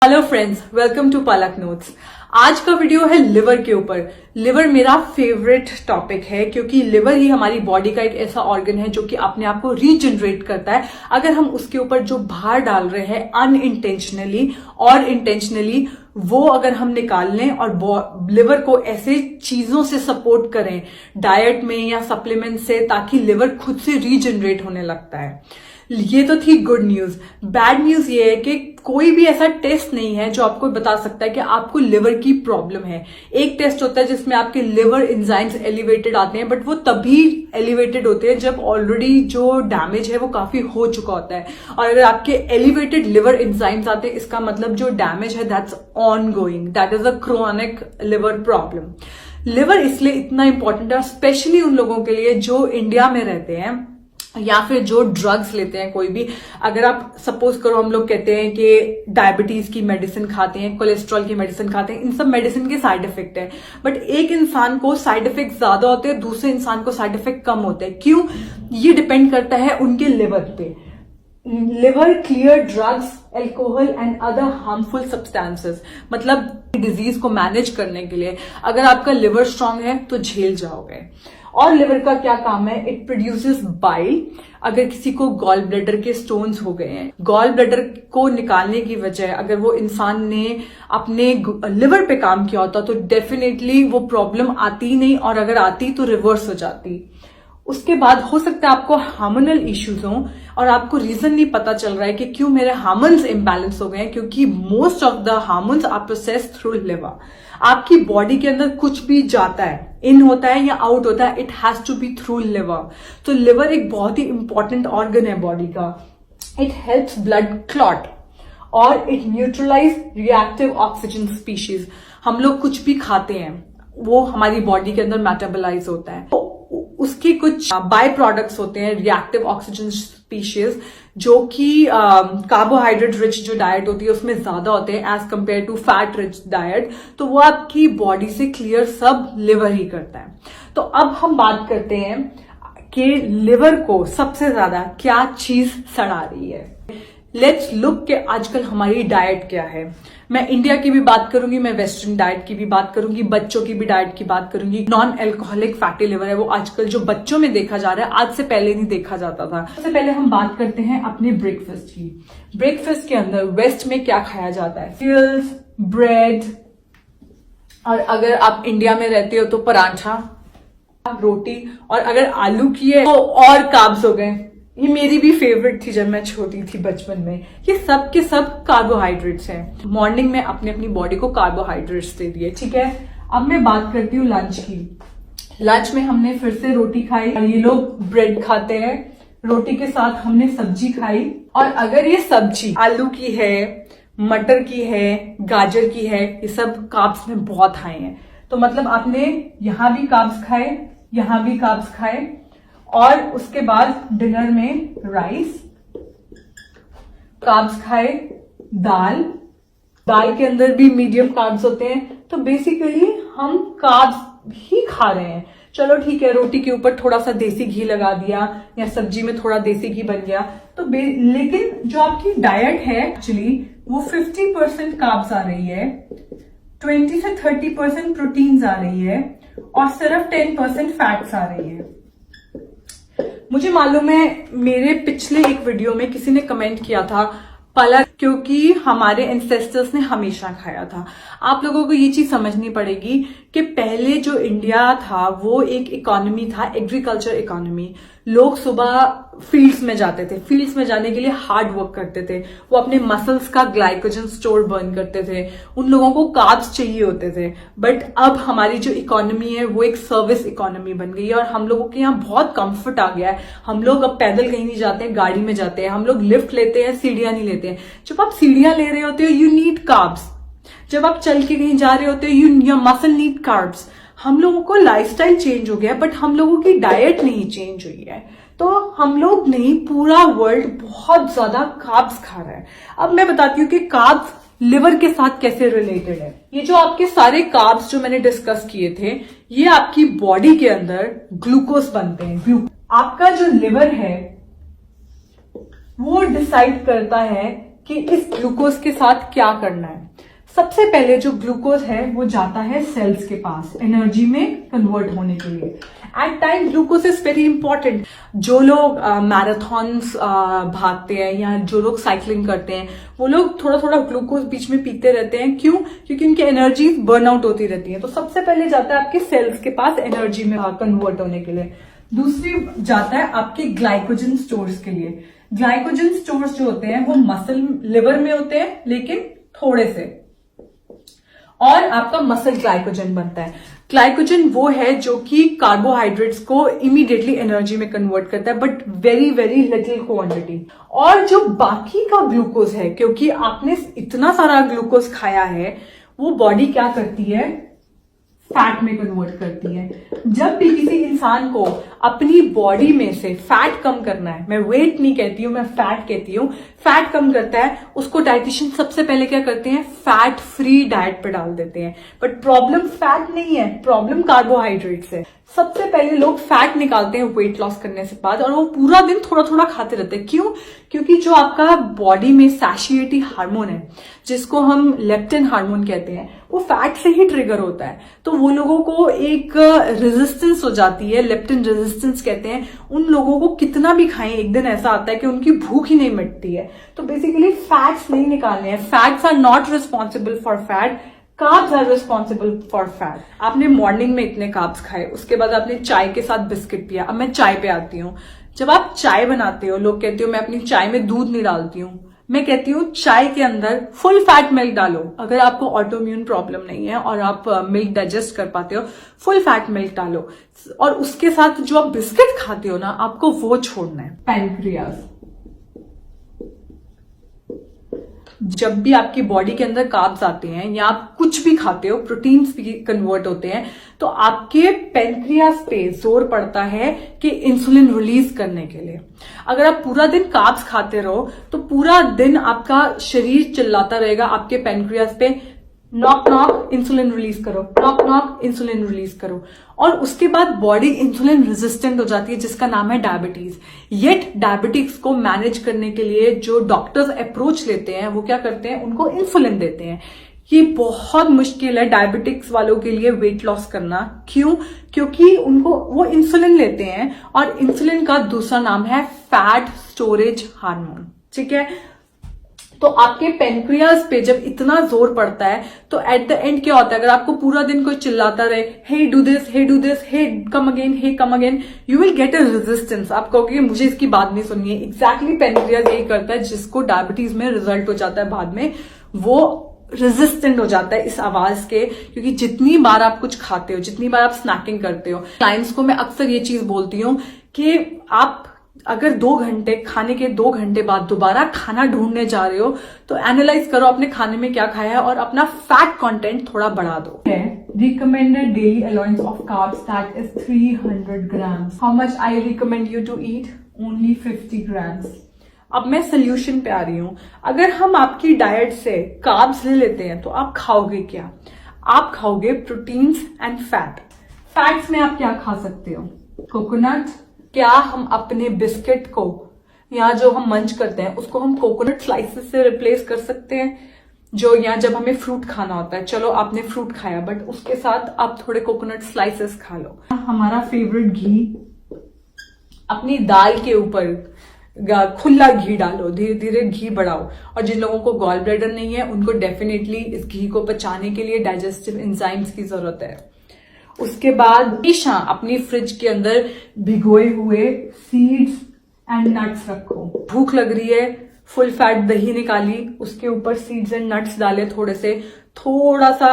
Hello friends, welcome to Palak notes. आज का video है लिवर के ऊपर। लिवर मेरा फेवरेट टॉपिक है क्योंकि लिवर ही हमारी बॉडी का एक ऐसा ऑर्गन है जो कि अपने आप को रीजनरेट करता है अगर हम उसके ऊपर जो भार डाल रहे हैं अनइंटेंशनली और इंटेंशनली वो अगर हम निकाल लें और लिवर को ऐसे चीजों से सपोर्ट करें डाइट में या सप्लीमेंट से ताकि लिवर खुद से रीजनरेट होने लगता है। ये तो थी गुड न्यूज। बैड न्यूज ये है कि कोई भी ऐसा टेस्ट नहीं है जो आपको बता सकता है कि आपको लिवर की प्रॉब्लम है। एक टेस्ट होता है जिसमें आपके लिवर एंजाइम्स एलिवेटेड आते हैं, बट वो तभी एलिवेटेड होते हैं जब ऑलरेडी जो डैमेज है वो काफी हो चुका होता है। और अगर आपके एलिवेटेड लिवर एंजाइम्स आते हैं इसका मतलब जो डैमेज है that's on going, that is a chronic liver problem. Liver इसलिए इतना इंपॉर्टेंट है स्पेशली उन लोगों के लिए जो इंडिया में रहते हैं या फिर जो ड्रग्स लेते हैं कोई भी। अगर आप सपोज करो हम लोग कहते हैं कि डायबिटीज की मेडिसिन खाते हैं, कोलेस्ट्रॉल की मेडिसिन खाते हैं, इन सब मेडिसिन के साइड इफेक्ट है, बट एक इंसान को साइड इफेक्ट ज्यादा होते हैं, दूसरे इंसान को साइड इफेक्ट कम होते हैं। क्यों? ये डिपेंड करता है उनके लिवर पे। Liver clear drugs, alcohol and other harmful substances. मतलब डिजीज को मैनेज करने के लिए अगर आपका लिवर स्ट्रांग है तो झेल जाओगे। और लिवर का क्या काम है? It produces bile. अगर किसी को गॉल ब्लैडर के स्टोन्स हो गए हैं, गॉल ब्लैडर को निकालने की वजह अगर वो इंसान ने अपने लिवर पे काम किया होता तो डेफिनेटली वो प्रॉब्लम आती ही नहीं, और अगर आती तो रिवर्स हो जाती। उसके बाद हो सकता है आपको हार्मोनल इश्यूज हों और आपको रीजन नहीं पता चल रहा है कि क्यों मेरे हार्मोन्स इम्बैलेंस हो गए हैं, क्योंकि most of the hormones are processed through liver. आपकी बॉडी के अंदर कुछ भी जाता है, इन होता है या आउट होता है, it has to be through liver. तो लिवर एक बहुत ही इंपॉर्टेंट ऑर्गन है बॉडी का। इट हेल्प्स ब्लड क्लॉट और it neutralize reactive oxygen species. हम लोग कुछ भी खाते हैं वो हमारी बॉडी के अंदर मेटाबोलाइज होता है, तो उसके कुछ बाय प्रोडक्ट्स होते हैं रिएक्टिव ऑक्सीजन स्पीशीज जो कि कार्बोहाइड्रेट रिच जो डाइट होती है उसमें ज्यादा होते हैं as compare to fat rich diet. तो वो आपकी बॉडी से क्लियर सब लिवर ही करता है। तो अब हम बात करते हैं कि लिवर को सबसे ज्यादा क्या चीज सड़ा रही है। लेट्स लुक के आजकल हमारी डाइट क्या है। मैं इंडिया की भी बात करूंगी, मैं वेस्टर्न डाइट की भी बात करूंगी, बच्चों की भी डाइट की बात करूंगी। नॉन एल्कोहलिक फैटी लिवर है वो आजकल जो बच्चों में देखा जा रहा है, आज से पहले नहीं देखा जाता था। सबसे पहले हम बात करते हैं अपने ब्रेकफास्ट की। ब्रेकफास्ट के अंदर वेस्ट में क्या खाया जाता है? सीरियल्स, ब्रेड, और अगर आप इंडिया में रहते हो तो पराठा, रोटी, और अगर आलू की है तो और कार्ब्स हो गए। ये मेरी भी फेवरेट थी जब मैं छोटी थी बचपन में। ये सब के सब कार्बोहाइड्रेट्स हैं। मॉर्निंग में अपनी अपनी बॉडी को कार्बोहाइड्रेट्स दे दिए, ठीक है। अब मैं बात करती हूँ लंच की। लंच में हमने फिर से रोटी खाई, ये लोग ब्रेड खाते हैं, रोटी के साथ हमने सब्जी खाई। और अगर ये सब्जी आलू की है, मटर की है, गाजर की है, ये सब कार्ब्स में बहुत हाई है। तो मतलब आपने यहां भी कार्ब्स खाए, यहां भी कार्ब्स खाए, और उसके बाद डिनर में राइस, कार्ब्स खाए, दाल के अंदर भी मीडियम कार्ब्स होते हैं। तो बेसिकली हम कार्ब्स ही खा रहे हैं। चलो ठीक है, रोटी के ऊपर थोड़ा सा देसी घी लगा दिया या सब्जी में थोड़ा देसी घी बन गया तो लेकिन जो आपकी डाइट है एक्चुअली वो 50% कार्ब्स आ रही है, 20 से 30% प्रोटीन्स आ रही है, और सिर्फ 10% फैट्स आ रही है। मुझे मालूम है मेरे पिछले एक वीडियो में किसी ने कमेंट किया था पलक क्योंकि हमारे एंसेस्टर्स ने हमेशा खाया था। आप लोगों को ये चीज समझनी पड़ेगी कि पहले जो इंडिया था वो एक इकोनॉमी था, एग्रीकल्चर इकोनॉमी। लोग सुबह फील्ड्स में जाते थे, फील्ड्स में जाने के लिए हार्ड वर्क करते थे, वो अपने मसल्स का ग्लाइकोजन स्टोर बर्न करते थे, उन लोगों को कार्ब्स चाहिए होते थे। बट अब हमारी जो इकोनॉमी है वो एक सर्विस इकोनॉमी बन गई है और हम लोगों के यहाँ बहुत कंफर्ट आ गया है। हम लोग अब पैदल कहीं नहीं जाते हैं, गाड़ी में जाते हैं, हम लोग लिफ्ट लेते हैं, सीढ़ियां नहीं लेते हैं। जब आप सीढ़ियां ले रहे होते हो यू नीड कार्ब्स, जब आप चल के कहीं जा रहे होते हो योर मसल नीड कार्ब्स। हम लोगों को लाइफस्टाइल चेंज हो गया बट हम लोगों की डाइट नहीं चेंज हुई है। तो हम लोग नहीं, पूरा वर्ल्ड बहुत ज्यादा कार्ब्स खा रहा है। अब मैं बताती हूँ कि कार्ब्स लिवर के साथ कैसे रिलेटेड है। ये जो आपके सारे कार्ब्स जो मैंने डिस्कस किए थे ये आपकी बॉडी के अंदर ग्लूकोज बनते हैं। आपका जो लिवर है वो डिसाइड करता है कि इस ग्लूकोज के साथ क्या करना है। सबसे पहले जो ग्लूकोज है वो जाता है सेल्स के पास एनर्जी में कन्वर्ट होने के लिए। At time glucose is very important. जो लोग मैराथॉन्स भागते हैं या जो लोग साइकिलिंग करते हैं वो लोग थोड़ा थोड़ा ग्लूकोज बीच में पीते रहते हैं। क्यों? क्योंकि उनकी एनर्जी बर्न आउट होती रहती है। तो सबसे पहले जाता है आपके सेल्स के पास एनर्जी में कन्वर्ट होने के लिए। दूसरी जाता है आपके ग्लाइकोजन स्टोर्स के लिए। ग्लाइकोजन स्टोर्स जो होते हैं वो मसल लिवर में होते हैं, लेकिन थोड़े से, और आपका मसल ग्लाइकोजन बनता है। ग्लाइकोजन वो है जो कि कार्बोहाइड्रेट्स को इमीडिएटली एनर्जी में कन्वर्ट करता है, but very very little quantity. और जो बाकी का ग्लूकोज है, क्योंकि आपने इतना सारा ग्लूकोज खाया है, वो बॉडी क्या करती है, फैट में कन्वर्ट करती है। जब भी किसी इंसान को अपनी बॉडी में से फैट कम करना है, मैं वेट नहीं कहती हूं, मैं फैट कहती हूं, फैट कम करता है, उसको डाइटिशियन सबसे पहले क्या करते हैं, फैट फ्री डाइट पे डाल देते हैं। बट प्रॉब्लम फैट नहीं है, प्रॉब्लम कार्बोहाइड्रेट्स है। सबसे पहले लोग फैट निकालते हैं वेट लॉस करने से बाद, और वो पूरा दिन थोड़ा थोड़ा खाते रहते हैं। क्यों? क्योंकि जो आपका बॉडी में सैशिएटी हार्मोन है, जिसको हम लेप्टिन हार्मोन कहते हैं, वो फैट से ही ट्रिगर होता है। तो वो लोगों को एक रेजिस्टेंस हो जाती है, लेप्टिन रेजिस्टेंस कहते हैं। उन लोगों को कितना भी खाएं, एक दिन ऐसा आता है कि उनकी भूख ही नहीं मिटती है। तो बेसिकली फैट्स नहीं निकालने हैं। Fats are not responsible for fat, carbs are responsible for fat. आपने मॉर्निंग में इतने कार्ब्स खाए, उसके बाद आपने चाय के साथ बिस्किट पिया। अब मैं चाय पे आती हूँ। जब आप चाय बनाते हो, लोग कहते हो मैं अपनी चाय में दूध नहीं डालती हूँ। मैं कहती हूँ चाय के अंदर फुल फैट मिल्क डालो। अगर आपको ऑटोइम्यून प्रॉब्लम नहीं है और आप मिल्क डाइजेस्ट कर पाते हो, फुल फैट मिल्क डालो। और उसके साथ जो आप बिस्किट खाते हो ना, आपको वो छोड़ना है। पैनक्रियाज, जब भी आपकी बॉडी के अंदर कार्ब्स आते हैं या आप कुछ भी खाते हो, प्रोटीन्स भी कन्वर्ट होते हैं, तो आपके पैनक्रियास पे जोर पड़ता है कि इंसुलिन रिलीज करने के लिए। अगर आप पूरा दिन कार्ब्स खाते रहो तो पूरा दिन आपका शरीर चिल्लाता रहेगा आपके पैनक्रियास पे, नॉक नॉक इंसुलिन रिलीज करो, नॉक नॉक इंसुलिन रिलीज करो। और उसके बाद बॉडी इंसुलिन रेजिस्टेंट हो जाती है, जिसका नाम है डायबिटीज। येट डायबिटिक्स को मैनेज करने के लिए जो डॉक्टर्स अप्रोच लेते हैं, वो क्या करते हैं, उनको इंसुलिन देते हैं। ये बहुत मुश्किल है डायबिटिक्स वालों के लिए वेट लॉस करना। क्यों? क्योंकि उनको वो इंसुलिन लेते हैं, और इंसुलिन का दूसरा नाम है फैट स्टोरेज हार्मोन। ठीक है? तो आपके पेनक्रियाज पे जब इतना जोर पड़ता है, तो एट द एंड क्या होता है, अगर आपको पूरा दिन कोई चिल्लाता रहे, hey do this, hey do this, hey come again, hey come again, you will get a resistance. आप कहोगे मुझे इसकी बात नहीं सुननी है। एग्जैक्टली पेनक्रियाज यही करता है, जिसको डायबिटीज में रिजल्ट हो जाता है बाद में, वो रेजिस्टेंट हो जाता है इस आवाज के। क्योंकि जितनी बार आप कुछ खाते हो, जितनी बार आप स्नैकिंग करते हो, क्लाइंट्स को मैं अक्सर ये चीज बोलती हूँ कि आप अगर 2 घंटे खाने के 2 घंटे बाद दोबारा खाना ढूंढने जा रहे हो, तो एनालाइज करो अपने खाने में क्या खाया है और अपना फैट कंटेंट थोड़ा बढ़ा दो। Recommended daily allowance of carbs that is 300 grams. How much I recommend you to eat? Only 50 grams. अब मैं सोल्यूशन पे आ रही हूं। अगर हम आपकी डाइट से कार्ब्स ले लेते हैं, तो आप खाओगे क्या? आप खाओगे प्रोटीन्स एंड फैट। फैट्स में आप क्या खा सकते हो? कोकोनट। क्या हम अपने बिस्किट को या जो हम मंच करते हैं उसको हम कोकोनट स्लाइसेस से रिप्लेस कर सकते हैं? जो या जब हमें फ्रूट खाना होता है, चलो आपने फ्रूट खाया, बट उसके साथ आप थोड़े कोकोनट स्लाइसेस खा लो। हमारा फेवरेट घी, अपनी दाल के ऊपर खुला घी डालो, धीरे धीरे घी बढ़ाओ। और जिन लोगों को गॉल ब्लैडर नहीं है, उनको डेफिनेटली इस घी को पचाने के लिए डाइजेस्टिव एंजाइम्स की जरूरत है। उसके बाद हमेशा अपनी फ्रिज के अंदर भिगोए हुए सीड्स एंड नट्स रखो। भूख लग रही है, फुल फैट दही निकाली, उसके ऊपर सीड्स एंड नट्स डाले थोड़े से, थोड़ा सा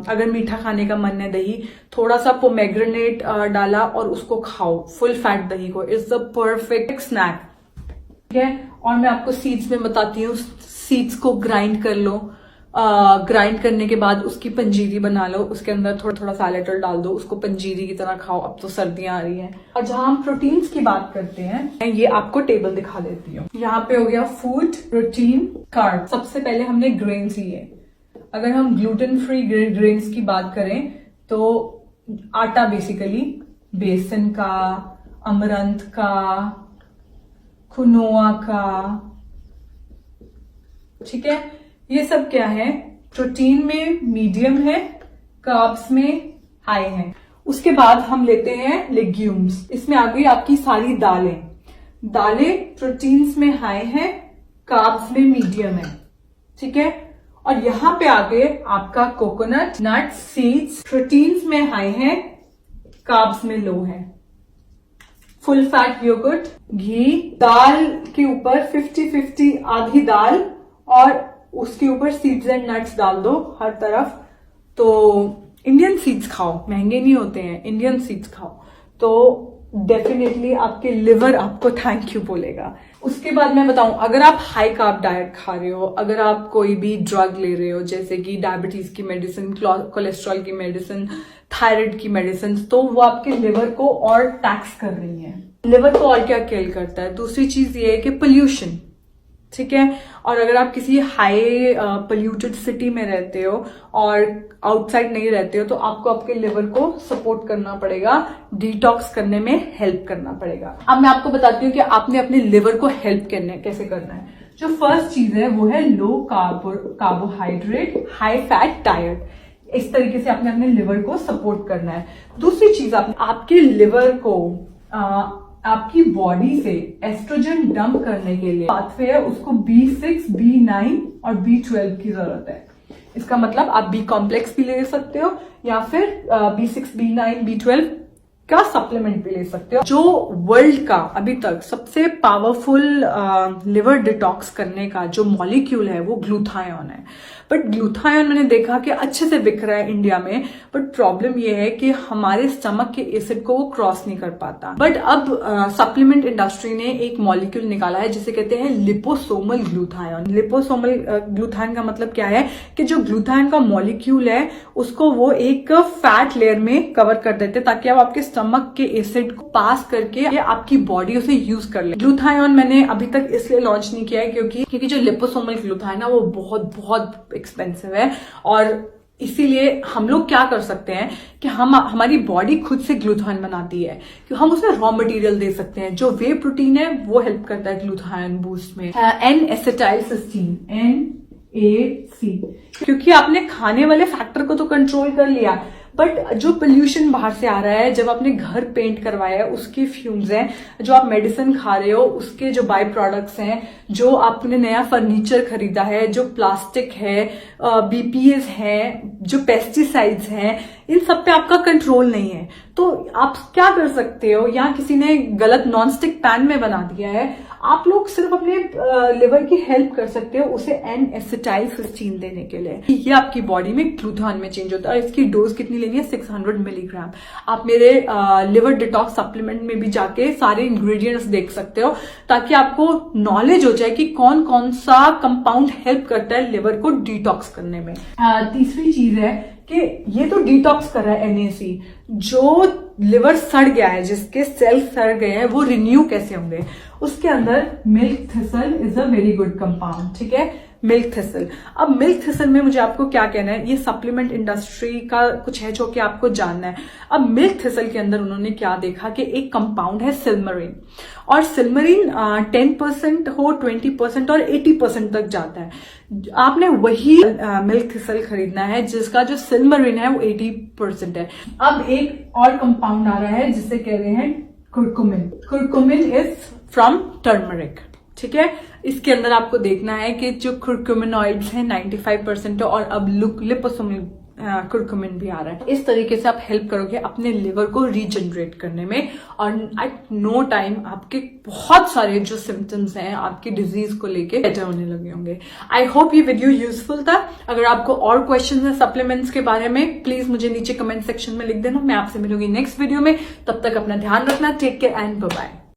अगर मीठा खाने का मन है दही, थोड़ा सा पोमेग्रेनेट डाला और उसको खाओ, फुल फैट दही को। It's the perfect snack. ठीक है? और मैं आपको सीड्स में बताती हूँ, सीड्स को ग्राइंड कर लो। ग्राइंड करने के बाद उसकी पंजीरी बना लो, उसके अंदर थोड़ा थोड़ा सैलेटल डाल दो, उसको पंजीरी की तरह खाओ। अब तो सर्दियां आ रही हैं। और जहां हम प्रोटीन्स की बात करते हैं, मैं ये आपको टेबल दिखा देती हूँ। यहाँ पे हो गया फूड, प्रोटीन, कार्ब। सबसे पहले हमने ग्रेन्स लिए। अगर हम ग्लूटेन फ्री ग्रेन्स की बात करें, तो आटा बेसिकली बेसन का, अमरंथ का, कुनोआ का, ठीक है, ये सब क्या है, प्रोटीन में मीडियम है, कार्ब्स में हाई है। उसके बाद हम लेते हैं लेग्यूम्स। इसमें आ गई आपकी सारी दालें। दालें प्रोटीन्स में हाई है, कार्ब्स में मीडियम है। ठीक है, और यहां पे आ गए आपका कोकोनट, नट्स, सीड्स, प्रोटीन्स में हाई है, कार्ब्स में लो है। फुल फैट योगर्ट, घी, दाल के ऊपर 50-50 आधी दाल और उसके ऊपर सीड्स एंड नट्स डाल दो हर तरफ। तो इंडियन सीड्स खाओ, महंगे नहीं होते हैं, इंडियन सीड्स खाओ तो डेफिनेटली आपके लिवर आपको थैंक यू बोलेगा। उसके बाद मैं बताऊं, अगर आप हाई कार्ब डाइट खा रहे हो, अगर आप कोई भी ड्रग ले रहे हो जैसे कि डायबिटीज की मेडिसिन, कोलेस्ट्रॉल की मेडिसिन, थायराइड की मेडिसिन, तो वो आपके लिवर को और टैक्स कर रही है। लिवर को और क्या किल करता है? दूसरी चीज ये है कि पोल्यूशन। ठीक है, और अगर आप किसी हाई पोल्यूटेड सिटी में रहते हो और आउटसाइड नहीं रहते हो तो आपको आपके लिवर को सपोर्ट करना पड़ेगा, डिटॉक्स करने में हेल्प करना पड़ेगा। अब मैं आपको बताती हूँ कि आपने अपने लिवर को हेल्प कैसे करना है। जो फर्स्ट चीज है वो है लो कार्बोहाइड्रेट हाई फैट डाइट। इस तरीके से आपने अपने लिवर को सपोर्ट करना है। दूसरी चीज, आपके लिवर को आपकी बॉडी से एस्ट्रोजन डंप करने के लिए पाथवे है, उसको B6, B9 और B12 की जरूरत है। इसका मतलब आप B कॉम्प्लेक्स भी ले सकते हो या फिर B6, B9, B12 का सप्लीमेंट भी ले सकते हो। जो वर्ल्ड का अभी तक सबसे पावरफुल लिवर डिटॉक्स करने का जो मॉलिक्यूल है वो ग्लूथायन है। बट ग्लूथायन मैंने देखा कि अच्छे से बिक रहा है इंडिया में, बट प्रॉब्लम ये है कि हमारे स्टमक के एसिड को वो क्रॉस नहीं कर पाता। बट अब सप्लीमेंट इंडस्ट्री ने एक मॉलिक्यूल निकाला है जिसे कहते हैं लिपोसोमल ग्लूथायन। लिपोसोमल ग्लूथायन का मतलब क्या है कि जो ग्लूथायन का मॉलिक्यूल है उसको वो एक फैट लेयर में कवर कर देते ताकि आप आपके स्टमक के एसिड को पास करके आपकी बॉडी उसे यूज कर ले। ग्लूथायन मैंने अभी तक इसलिए लॉन्च नहीं किया है क्योंकि जो लिपोसोमल ग्लूथायन है वो बहुत बहुत एक्सपेंसिव है, और इसीलिए हम लोग क्या कर सकते हैं कि हमारी बॉडी खुद से ग्लूथायन बनाती है कि हम उसमें रॉ मटेरियल दे सकते हैं। जो वे प्रोटीन है वो हेल्प करता है ग्लूथायन बूस्ट में। N-एसिटाइलसिस्टीन, NAC, क्योंकि आपने खाने वाले फैक्टर को तो कंट्रोल कर लिया, बट जो पोल्यूशन बाहर से आ रहा है, जब आपने घर पेंट करवाया है उसके फ्यूम्स हैं, जो आप मेडिसिन खा रहे हो उसके जो बाय प्रोडक्ट्स हैं, जो आपने नया फर्नीचर खरीदा है, जो प्लास्टिक है, BPAs हैं, जो पेस्टिसाइड्स हैं, इन सब पे आपका कंट्रोल नहीं है। तो आप क्या कर सकते हो, या किसी ने गलत नॉनस्टिक पैन में बना दिया है, आप लोग सिर्फ अपने लिवर की हेल्प कर सकते हो उसे N-एसिटाइलसिस्टीन देने के लिए। ये आपकी बॉडी में ग्लूथायन में चेंज होता है और इसकी डोज कितनी लेनी है? 600 मिलीग्राम। आप मेरे लिवर डिटॉक्स सप्लीमेंट में भी जाके सारे इंग्रेडिएंट्स देख सकते हो ताकि आपको नॉलेज हो जाए कि कौन कौन सा कंपाउंड हेल्प करता है लिवर को डिटॉक्स करने में। तीसरी चीज है कि ये तो डिटॉक्स कर रहा है NAC, जो लिवर सड़ गया है, जिसके सेल्स सड़ गए हैं, वो रिन्यू कैसे होंगे? उसके अंदर milk thistle is a very good compound. ठीक है, मिल्क थिसल। अब मिल्क थिसल में मुझे आपको क्या कहना है, ये सप्लीमेंट इंडस्ट्री का कुछ है जो कि आपको जानना है। अब मिल्क थिसल के अंदर उन्होंने क्या देखा कि एक कंपाउंड है सिल्मरीन, और सिल्मरीन 10% हो, 20% और 80% तक जाता है। आपने वही मिल्क थिसल खरीदना है जिसका जो सिल्मरीन है वो 80% है। अब एक और कंपाउंड आ रहा है जिसे कह रहे हैं curcumin. Curcumin is from turmeric. ठीक है, इसके अंदर आपको देखना है कि जो कुरकुमिनॉइड्स हैं 95% और अब लिपोसोमल कुरकुमिन भी आ रहा है। इस तरीके से आप हेल्प करोगे अपने लिवर को रीजनरेट करने में, और एट नो टाइम आपके बहुत सारे जो सिम्टम्स हैं आपकी डिजीज को लेके बेटर होने लगे होंगे। आई होप ये वीडियो यूजफुल था। अगर आपको और क्वेश्चन है सप्लीमेंट्स के बारे में, प्लीज मुझे नीचे कमेंट सेक्शन में लिख देना। मैं आपसे मिलूंगी नेक्स्ट वीडियो में। तब तक अपना ध्यान रखना। Take care and bye bye.